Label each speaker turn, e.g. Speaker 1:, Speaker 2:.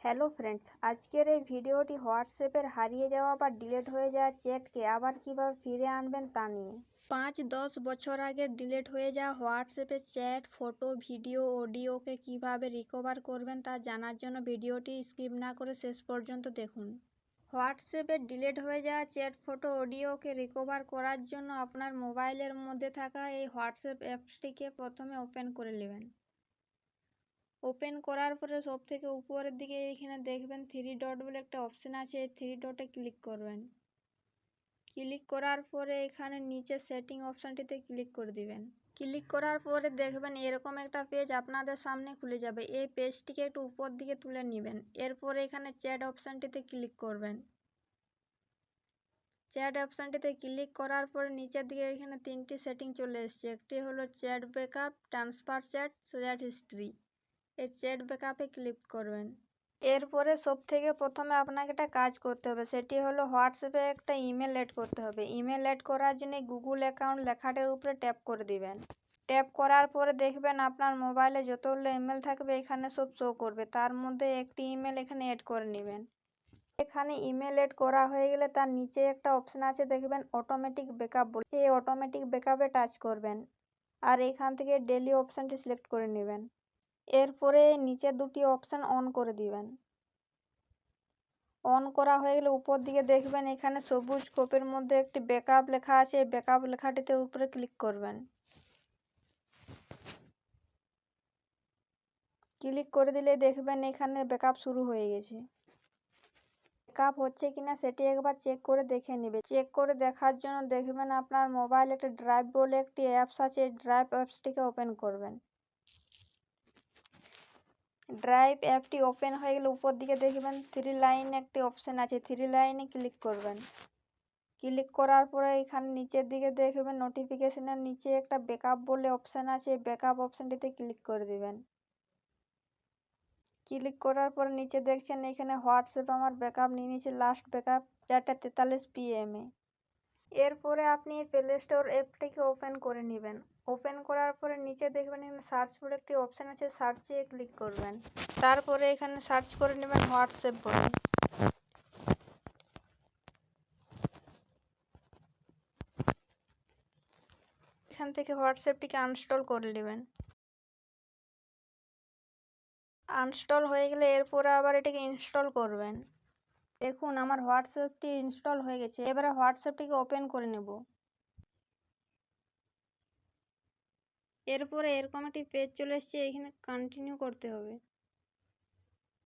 Speaker 1: Hello friends, আজকের এই ভিডিওটি হোয়াটসঅ্যাপের হারিয়ে যাওয়া বা ডিলিট হয়ে যাওয়া চ্যাটকে আবার কিভাবে ফিরে আনবেন তা নিয়ে। 5-10 বছর আগে ডিলিট হয়ে যাওয়া হোয়াটসঅ্যাপের চ্যাট, ফটো, ভিডিও, অডিওকে কিভাবে রিকভার করবেন তা জানার জন্য ভিডিওটি স্কিপ না করে শেষ পর্যন্ত দেখুন। হোয়াটসঅ্যাপের ডিলিট হয়ে যাওয়া চ্যাট, ফটো, অডিওকে রিকভার করার জন্য আপনার মোবাইলের মধ্যে থাকা এই হোয়াটসঅ্যাপ অ্যাপসটিকে প্রথমে ওপেন করে নেবেন। ওপেন করার পরে সব থেকে উপরের দিকে এইখানে দেখবেন 3 ডট বলে একটা অপশন আছে, এই 3 ডটে ক্লিক করবেন। ক্লিক করার পরে এখানে নিচে সেটিং অপশানটিতে ক্লিক করে দিবেন। ক্লিক করার পরে দেখবেন এরকম একটা পেজ আপনাদের সামনে খুলে যাবে। এই পেজটিকে একটু উপর দিকে তুলে নেবেন। এরপরে এখানে চ্যাট অপশানটিতে ক্লিক করবেন। চ্যাট অপশানটিতে ক্লিক করার পরে নিচের দিকে এখানে 3টি সেটিং চলে এসছে। একটি হলো chat backup, transfer chat, chat history. এই চ্যাট ব্যাকআপে ক্লিক করবেন। এরপরে সব থেকে প্রথমে আপনাকে একটা কাজ করতে হবে, সেটি হলো হোয়াটসঅ্যাপে একটা ইমেল অ্যাড করতে হবে। ইমেল অ্যাড করার জন্য গুগল অ্যাকাউন্ট লেখাটার উপরে ট্যাপ করে দিবেন। ট্যাপ করার পরে দেখবেন আপনার মোবাইলে যতগুলো ইমেল থাকবে এখানে সব শো করবে, তার মধ্যে একটি ইমেল এখানে অ্যাড করে নেবেন। এখানে ইমেল অ্যাড করা হয়ে গেলে তার নিচে একটা অপশন আছে দেখবেন অটোমেটিক ব্যাকআপ বলে, এই অটোমেটিক ব্যাকআপে টাচ করবেন আর এখান থেকে ডেলি অপশানটি সিলেক্ট করে নেবেন। এরপরে নিচের দুটি অপশান অন করে দিবেন। অন করা হয়ে গেলে উপর দিকে দেখবেন এখানে সবুজ কোপের মধ্যে একটি ব্যাকআপ লেখা আছে, এই ব্যাকআপ লেখাটিতে উপরে ক্লিক করবেন। ক্লিক করে দিলে দেখবেন এখানে ব্যাকআপ শুরু হয়ে গেছে। ব্যাকআপ হচ্ছে কিনা সেটি একবার চেক করে দেখে নেবে। চেক করে দেখার জন্য দেখবেন আপনার মোবাইলে একটা ড্রাইভ বলে একটি অ্যাপস আছে, এই ড্রাইভ অ্যাপসটিকে ওপেন করবেন। ড্রাইভ অ্যাপটি ওপেন হয়ে গেলে উপর দিকে দেখবেন 3 লাইন একটি অপশান আছে, 3 লাইনে ক্লিক করবেন। ক্লিক করার পরে এখানে নিচের দিকে দেখবেন নোটিফিকেশনের নিচে একটা ব্যাকআপ বলে অপশান আছে, ব্যাকআপ অপশানটিতে ক্লিক করে দিবেন। ক্লিক করার পরে নিচে দেখছেন এখানে হোয়াটসঅ্যাপ আমার ব্যাকআপ নিয়ে নিয়েছে, লাস্ট ব্যাকআপ 4:43 PM এ। এরপরে আপনি এই প্লে স্টোর অ্যাপটিকে ওপেন করে নেবেন। ওপেন করার পরে নিচে দেখবেন এখানে সার্চ বলে একটি অপশান আছে, সার্চে ক্লিক করবেন। তারপরে এখানে সার্চ করে নেবেন হোয়াটসঅ্যাপ বলে। এখান থেকে হোয়াটসঅ্যাপটিকে আনইনস্টল করে নেবেন। আনইনস্টল হয়ে গেলে এরপরে আবার এটাকে ইনস্টল করবেন। দেখুন আমার হোয়াটসঅ্যাপটি ইনস্টল হয়ে গেছে। এবারে হোয়াটসঅ্যাপটিকে ওপেন করে নেব। এরপরে এরকম একটি পেজ চলে এসছে, এখানে কন্টিনিউ করতে হবে।